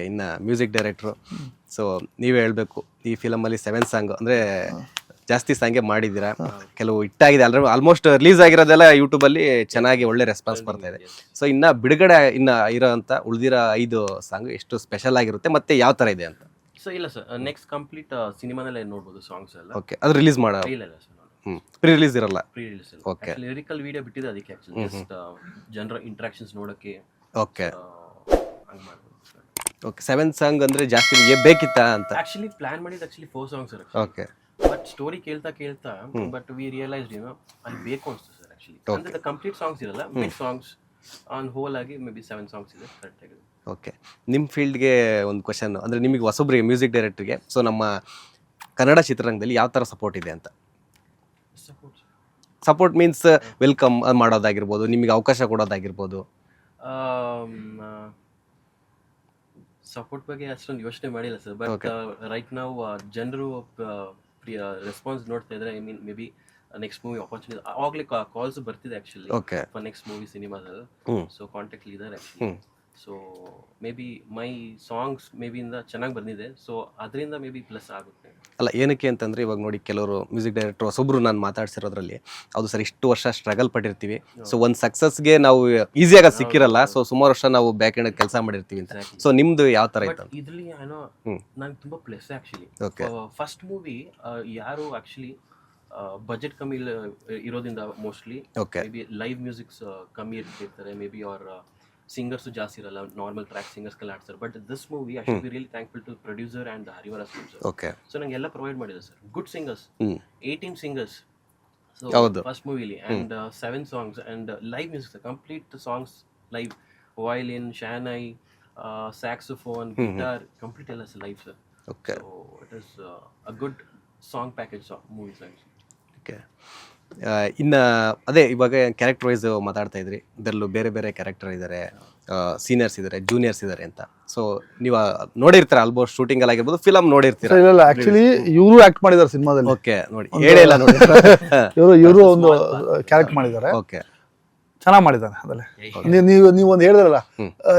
ಇನ್ನು music director. So ನೀವೇ ಹೇಳಬೇಕು, ಈ ಫಿಲಮಲ್ಲಿ 7 ಸಾಂಗ್ ಅಂದರೆ ಜಾಸ್ತಿ ಸಾಂಗೇ ಮಾಡಿದ್ದೀರಾ. ಕೆಲವು ಹಿಟ್ಟಾಗಿದೆ, ಆಲ್ಮೋಸ್ಟ್ ರಿಲೀಸ್ ಆಗಿರೋದೆಲ್ಲ ಯೂಟ್ಯೂಬಲ್ಲಿ ಚೆನ್ನಾಗಿ ಒಳ್ಳೆ ರೆಸ್ಪಾನ್ಸ್ ಬರ್ತಾ ಇದೆ. ಸೊ ಇನ್ನು ಬಿಡುಗಡೆ ಇರೋಂಥ ಉಳಿದಿರೋ 5 ಸಾಂಗ್ ಎಷ್ಟು ಸ್ಪೆಷಲ್ ಆಗಿರುತ್ತೆ ಮತ್ತು ಯಾವ ಥರ ಇದೆ ಅಂತ? ಸೊ ಇಲ್ಲ ಸರ್, ನೆಕ್ಸ್ಟ್ ಕಂಪ್ಲೀಟ್ ಸಿನಿಮಾದಲ್ಲೇ ನೋಡ್ಬೋದು ಸಾಂಗ್ಸ್ ಎಲ್ಲ. ಓಕೆ, ಅದು ರಿಲೀಸ್ ಮಾಡೋ ಇಲ್ಲ ಸರ್, ಪ್ರೀ ರಿಲೀಸ್ ಇರಲ್ಲ? ಪ್ರೀ ರಿಲೀಸ್ ಇಲ್ಲ. Okay. ಲಿರಿಕಲ್ ವಿಡಿಯೋ ಬಿಟ್ಟಿದೆ ಅದಕ್ಕೆ, ಆಕ್ಚುಲಿ ಜಸ್ಟ್ ಜನರ ಇಂಟ್ರಾಕ್ಷನ್ಸ್ ನೋಡೋಕ್ಕೆ ಓಕೆ ಹಂಗೆ ಮಾಡ್ಬೋದು ಸರ್. ಓಕೆ, 7 ಸಾಂಗ್ ಅಂದರೆ ಜಾಸ್ತಿ ಬೇಕಿತ್ತಾ ಅಂತ? ಆಕ್ಚುಲಿ ಪ್ಲಾನ್ ಮಾಡಿದ್ದು actually 4 songs sir. Okay, but story ಕೇಳ್ತಾ ಬಟ್ ವಿ ರಿಯಲೈಸ್ಡ್ ಅಲ್ಲಿ ಬೇಕು ಅನಿಸ್ತು ಸರ್ ಆಕ್ಚುಲಿ. ಅಂದ್ರೆ ಕಂಪ್ಲೀಟ್ ಸಾಂಗ್ಸ್ ಇರಲ್ಲ, ಮಿಡ್ ಸಾಂಗ್ಸ್ ಆನ್ ಹೋಲ್ ಆಗಿ ಮೇ ಬಿ 7 ಸಾಂಗ್ಸ್ ಇದೆ ಕರೆಕ್ಟ್ ಆಗಿದೆ. ಓಕೆ, ನಿಮ್ಮ ಫೀಲ್ಡ್ಗೆ ಒಂದು ಕ್ವಶನ್, ಅಂದರೆ ನಿಮಗೆ ಹೊಸಬ್ರಿಗೆ ಮ್ಯೂಸಿಕ್ ಡೈರೆಕ್ಟ್ರಿಗೆ ಸೊ ನಮ್ಮ ಕನ್ನಡ ಚಿತ್ರರಂಗದಲ್ಲಿ ಯಾವ ಥರ ಸಪೋರ್ಟ್ ಇದೆ ಅಂತ? ಸಪೋರ್ಟ್ ಮೀನ್ಸ್ ವೆಲ್ಕಮ್ ಮಾಡೋದಾಗಿರ್ಬೋದು, ನಿಮಗೆ ಅವಕಾಶ ಕೊಡೋದಾಗಿರ್ಬೋದು. ಸಪೋರ್ಟ್ ಬಗ್ಗೆ ಅಷ್ಟೊಂದು ಯೋಚನೆ ಮಾಡಿಲ್ಲ ಸರ್, ಬಟ್ ರೈಟ್ ನಾವು ಜನರು ರೆಸ್ಪಾನ್ಸ್ ನೋಡ್ತಾ ಇದ್ರೆ, I mean may be next movie opportunity ಆವಾಗಲೇ ಕಾಲ್ಸ್ ಬರ್ತಿದೆ actually okay, for next movie ಸಿನಿಮಾದಲ್ಲಿ. ಸೊ ಕಾಂಟ್ಯಾಕ್ಟ್ ಇದ್ದಾರೆ actually. So may be my songs may be ಇಂದ ಚೆನ್ನಾಗಿ ಬಂದಿದೆ, ಸೊ ಅದರಿಂದ ಮೇ ಬಿ ಪ್ಲಸ್ ಆಗುತ್ತೆ. ಅಲ್ಲ, ಏನಕ್ಕೆ ಅಂತಂದರೆ ಇವಾಗ ನೋಡಿ, ಕೆಲವರು ಮ್ಯೂಸಿಕ್ ಡೈರೆಕ್ಟರ್ ಹೊಸೊಬ್ರು ನಾನು ಮಾತಾಡ್ಸಿರೋದ್ರಲ್ಲಿ ಅದು ಸರ್ ಇಷ್ಟು ವರ್ಷ ಸ್ಟ್ರಗಲ್ ಪಟ್ಟಿರ್ತೀವಿ, ಸೊ ಒಂದು ಸಕ್ಸಸ್ಗೆ ನಾವು ಈಸಿಯಾಗಿ ಸಿಕ್ಕಿರಲ್ಲ, ಸೊ ಸುಮಾರು ವರ್ಷ ನಾವು ಬ್ಯಾಕ್ ಎಂಡ್ ಕೆಲಸ ಮಾಡಿರ್ತೀವಿ ಅಂತ. ಸೊ ನಿಮ್ದು ಯಾವ ಥರ ಇತ್ತು? ಇದರಲ್ಲಿ ಏನೋ ನಂಗೆ ತುಂಬ plus actually. Okay, first movie ಯಾರು ಆಕ್ಚುಲಿ ಬಜೆಟ್ ಕಮ್ಮಿ ಇರೋದ್ರಿಂದ mostly okay, maybe live musics ಕಮ್ಮಿ ಇರ್ತಿರ್ತಾರೆ, ಮೇ ಬಿ ಅವ್ರ ಸಿಂಗರ್ಸ್ ಜಾಸ್ತಿ ಇರಲ್ಲ, ನಾರ್ಮಲ್ ಟ್ರ್ಯಾಕ್ ಸಿಂಗರ್ಸ್ ಕಲ್ಲ ಆಡ್ತಾರೆ. But this movie I should be really thankful to producer and Harivaras sir. Okay, so ನಂಗೆ ಎಲ್ಲ ಪ್ರೊವೈಡ್ ಮಾಡಿದೆ ಸರ್, ಗುಡ್ ಸಿಂಗರ್ಸ್, 18 ಸಿಂಗರ್ಸ್ ಹೌದು ಫಸ್ಟ್ ಮೂವಿಲಿ, and 7 songs and live music, complete songs live, violin, ಶಾನೈ, saxophone, guitar, complete ಎಲ್ಲ live sir. Okay, so it is a good song package movies actually. Okay, ಇನ್ನು ಅದೇ ಇವಾಗ character wise ಮಾತಾಡ್ತಾ ಇದ್ರಿ, ಇದರಲ್ಲೂ ಬೇರೆ ಬೇರೆ ಕ್ಯಾರೆಕ್ಟರ್ ಇದ್ದಾರೆ, ಸೀನಿಯರ್ಸ್ ಇದ್ದಾರೆ, ಜೂನಿಯರ್ಸ್ ಇದ್ದಾರೆ ಅಂತ. ಸೊ ನೀವು ನೋಡಿರ್ತೀರ ಆಲ್ಮೋಸ್ಟ್, ಶೂಟಿಂಗ್ ಆಗಿರ್ಬೋದು, ಫಿಲಮ್ ನೋಡಿರ್ತೀರ? ಇಲ್ಲ, ಆಕ್ಚುಲಿ ಇವರು ಆಕ್ಟ್ ಮಾಡಿದ್ದಾರೆ ಸಿನಿಮಾದಲ್ಲಿ. ಓಕೆ, ನೋಡಿ ಹೇಳಿಲ್ಲ ನೋಡಿ, ಇವರು ಒಂದು ಕ್ಯಾರೆಕ್ಟ್ ಮಾಡಿದ್ದಾರೆ, ಓಕೆ, ಚೆನ್ನಾಗಿ ಮಾಡಿದ್ದಾರೆ. ಅದಲ್ಲೇ ನೀವು ಒಂದು ಹೇಳಿದ್ರಲ್ಲ,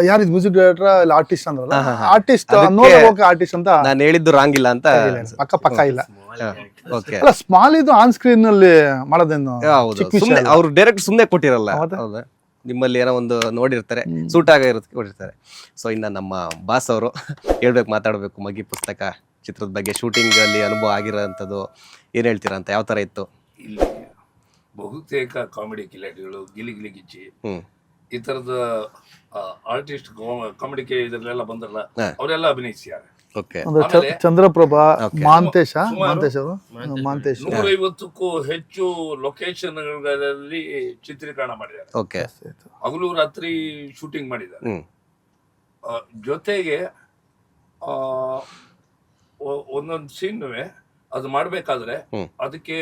ಯಾರಿದ್ ಮ್ಯೂಸಿಕ್ ಡೈರೆಕ್ಟರ್ ಇಲ್ಲ ಆರ್ಟಿಸ್ಟ್ ಅಂದ್ರಲ್ಲ, ಆರ್ಟಿಸ್ಟ್ ನೋಡೋಕೆ ಆರ್ಟಿಸ್ಟ್ ಅಂತ ನಾನು ಹೇಳಿದ್ದು ರಾಂಗ್ ಇಲ್ಲ ಅಂತ? ಪಕ್ಕ ಇಲ್ಲ. ಓಕೆ, ಅಲ್ಲ, ಸ್ಮಾಲ್ ಇದು ಆನ್ ಸ್ಕ್ರೀನ್ ಅಲ್ಲಿ ಮಾಡೋದೇನು? ಹೌದು, ಸುಮ್ಮನೆ ಅವ್ರು ಡೈರೆಕ್ಟ್ ಸುಮ್ಮನೆ ಕೊಟ್ಟಿರಲ್ಲ, ಹೌದಾ? ನಿಮ್ಮಲ್ಲಿ ಏನೋ ಒಂದು ನೋಡಿರ್ತಾರೆ, ಸೂಟ್ ಆಗಿರೋದಕ್ಕೆ ಕೊಟ್ಟಿರ್ತಾರೆ. ಸೊ ಇನ್ನು ನಮ್ಮ ಬಾಸ್ ಅವರು ಹೇಳ್ಬೇಕು, ಮಾತಾಡಬೇಕು, ಮಗಿ ಪುಸ್ತಕ ಚಿತ್ರದ ಬಗ್ಗೆ, ಶೂಟಿಂಗ್ ಅಲ್ಲಿ ಅನುಭವ ಆಗಿರೋಂಥದ್ದು ಏನು ಹೇಳ್ತೀರಾ ಅಂತ? ಯಾವ ಥರ ಇತ್ತು? ಇಲ್ಲಿ ಬಹುತೇಕ ಕಾಮಿಡಿ ಕಿಲಾಡಿಗಳು, ಗಿಲಿ ಗಿಚ್ಚಿ ಈ ತರದ ಆರ್ಟಿಸ್ಟ್ ಕಾಮಿಡಿ ಇದರಲ್ಲೆಲ್ಲ ಬಂದ್ರಲ್ಲ, ಅವರೆಲ್ಲ ಅಭಿನಯಿಸಿದ್ದಾರೆ. ಓಕೆ, ಚಂದ್ರಪ್ರಭಾ, ಮಾಂತೇಶ್ ಅವರು 150ಕ್ಕೂ ಹೆಚ್ಚು ಲೊಕೇಶನ್ಗಳಲ್ಲಿ ಚಿತ್ರೀಕರಣ ಮಾಡಿದ್ದಾರೆ. ಓಕೆ, ಹಗಲು ರಾತ್ರಿ ಶೂಟಿಂಗ್ ಮಾಡಿದ್ದಾರೆ. ಜೊತೆಗೆ ಒಂದೊಂದು ಸೀನ್ವೇ ಅದು ಮಾಡ್ಬೇಕಾದ್ರೆ ಅದಕ್ಕೆ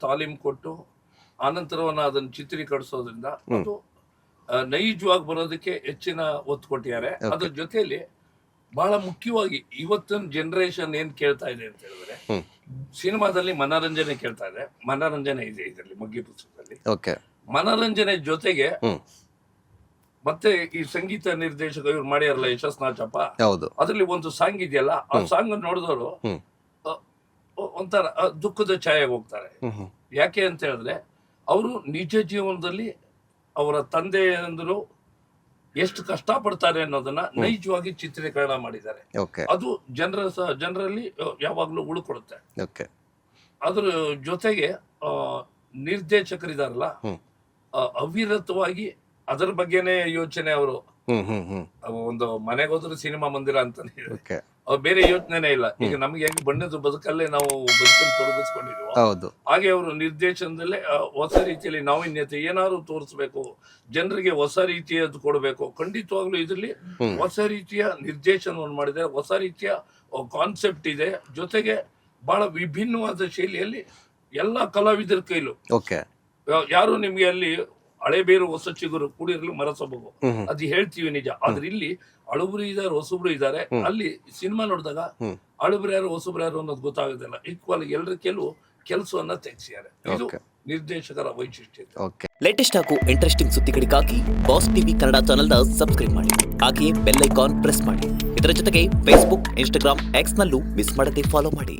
ತಾಲೀಮ್ ಕೊಟ್ಟು ಆನಂತರವನ್ನ ಅದನ್ನು ಚಿತ್ರೀಕರಿಸೋದ್ರಿಂದ ಅದು ನೈಜವಾಗಿ ಬರೋದಕ್ಕೆ ಹೆಚ್ಚಿನ ಒತ್ತು ಕೊಟ್ಟಿದ್ದಾರೆ. ಅದ್ರ ಜೊತೆಯಲ್ಲಿ ಬಹಳ ಮುಖ್ಯವಾಗಿ ಇವತ್ತಿನ ಜನರೇಷನ್ ಏನ್ ಕೇಳ್ತಾ ಇದೆ ಅಂತ ಹೇಳಿದ್ರೆ, ಸಿನಿಮಾದಲ್ಲಿ ಮನೋರಂಜನೆ ಕೇಳ್ತಾ ಇದೆ, ಮನೋರಂಜನೆ ಇದೆ ಇದರಲ್ಲಿ ಮಗ್ಗಿ ಪುಸ್ತಕದಲ್ಲಿ. ಓಕೆ, ಮನೋರಂಜನೆ ಜೊತೆಗೆ ಮತ್ತೆ ಈ ಸಂಗೀತ ನಿರ್ದೇಶಕ ಇವ್ರು ಮಾಡ್ಯಾರಲ್ಲ ಯಶಸ್ ನಾಚಪ್ಪ, ಹೌದು, ಅದ್ರಲ್ಲಿ ಒಂದು ಸಾಂಗ್ ಇದೆಯಲ್ಲ, ಆ ಸಾಂಗ್ ನೋಡಿದವರು ಒಂಥರ ದುಃಖದ ಛಾಯೆಗೆ ಹೋಗ್ತಾರೆ. ಯಾಕೆ ಅಂತ ಹೇಳಿದ್ರೆ, ಅವರು ನಿಜ ಜೀವನದಲ್ಲಿ ಅವರ ತಂದೆ ಅಂದ್ರು ಎಷ್ಟು ಕಷ್ಟ ಪಡ್ತಾರೆ ಅನ್ನೋದನ್ನ ನೈಜವಾಗಿ ಚಿತ್ರೀಕರಣ ಮಾಡಿದ್ದಾರೆ. ಅದು ಜನರಲ್ಲಿ ಯಾವಾಗ್ಲೂ ಉಳ್ಕೊಡುತ್ತೆ. ಅದ್ರ ಜೊತೆಗೆ ನಿರ್ದೇಶಕರಿದಾರಲ್ಲ, ಅವಿರತವಾಗಿ ಅದರ ಬಗ್ಗೆನೆ ಯೋಚನೆ. ಅವರು ಒಂದು ಮನೆಗೆ ಹೋದ್ರು ಸಿನಿಮಾ ಮಂದಿರ ಅಂತಾನೆ, ಬೇರೆ ಯೋಚನೆನೇ ಇಲ್ಲ. ಈಗ ನಮ್ಗೆ ಹೆಂಗ್ ಬಣ್ಣದ ಬದುಕಲ್ಲೇ ನಾವು ಬದುಕನ್ನು ತೊಡಗಿಸ್ಕೊಂಡಿದ್ವಿ, ಹಾಗೆ ಅವರು ನಿರ್ದೇಶನದಲ್ಲೇ ಹೊಸ ರೀತಿಯಲ್ಲಿ ನಾವೀನ್ಯತೆ ಏನಾದ್ರು ತೋರಿಸ್ಬೇಕು, ಜನರಿಗೆ ಹೊಸ ರೀತಿಯದ್ದು ಕೊಡಬೇಕು. ಖಂಡಿತವಾಗ್ಲೂ ಇದರಲ್ಲಿ ಹೊಸ ರೀತಿಯ ನಿರ್ದೇಶನವನ್ನು ಮಾಡಿದ್ದಾರೆ, ಹೊಸ ರೀತಿಯ ಕಾನ್ಸೆಪ್ಟ್ ಇದೆ. ಜೊತೆಗೆ ಬಹಳ ವಿಭಿನ್ನವಾದ ಶೈಲಿಯಲ್ಲಿ ಎಲ್ಲಾ ಕಲಾವಿದರ ಕೈಲು, ಯಾರು ನಿಮ್ಗೆ ಅಲ್ಲಿ ಹಳೆ ಬೇರು ಹೊಸ ಚಿಗುರು ಕೂಡಿರಲು ಮರಸಬಹುದು, ಅದು ಹೇಳ್ತೀವಿ ನಿಜ. ಆದ್ರೆ ಇಲ್ಲಿ ಹಳಬ್ರು ಇದಾರೆ, ಹೊಸಬ್ರು ಇದಾರೆ. ಅಲ್ಲಿ ಸಿನಿಮಾ ನೋಡಿದಾಗ ಹಳಬ್ರು ಯಾರು ಹೊಸಬ್ರು ಯಾರು ಅನ್ನೋದು ಗೊತ್ತಾಗೋದಿಲ್ಲ. ಈಕ್ವಲ್ ಎಲ್ಲರ ಕೆಲವು ಕೆಲಸವನ್ನ ತೆಗೆಸಿದ್ದಾರೆ. ಇದು Okay. ನಿರ್ದೇಶಕರ ವೈಶಿಷ್ಟ್ಯತೆ. ಓಕೆ. ಲೇಟೆಸ್ಟ್ ಹಾಗೂ ಇಂಟ್ರೆಸ್ಟಿಂಗ್ ಸುದ್ದಿಗಳಿಗಾಗಿ ಬಾಸ್ ಟಿವಿ ಕನ್ನಡ ಚಾನೆಲ್ನ ಸಬ್ಸ್ಕ್ರೈಬ್ ಮಾಡಿ. ಹಾಗೆಯೇ ಬೆಲ್ ಐಕಾನ್ ಪ್ರೆಸ್ ಮಾಡಿ. ಇದರ ಜೊತೆಗೆ ಫೇಸ್ಬುಕ್, ಇನ್ಸ್ಟಾಗ್ರಾಮ್, ಎಕ್ಸ್ ನಲ್ಲೂ ಮಿಸ್ ಮಾಡದೆ ಫಾಲೋ ಮಾಡಿ.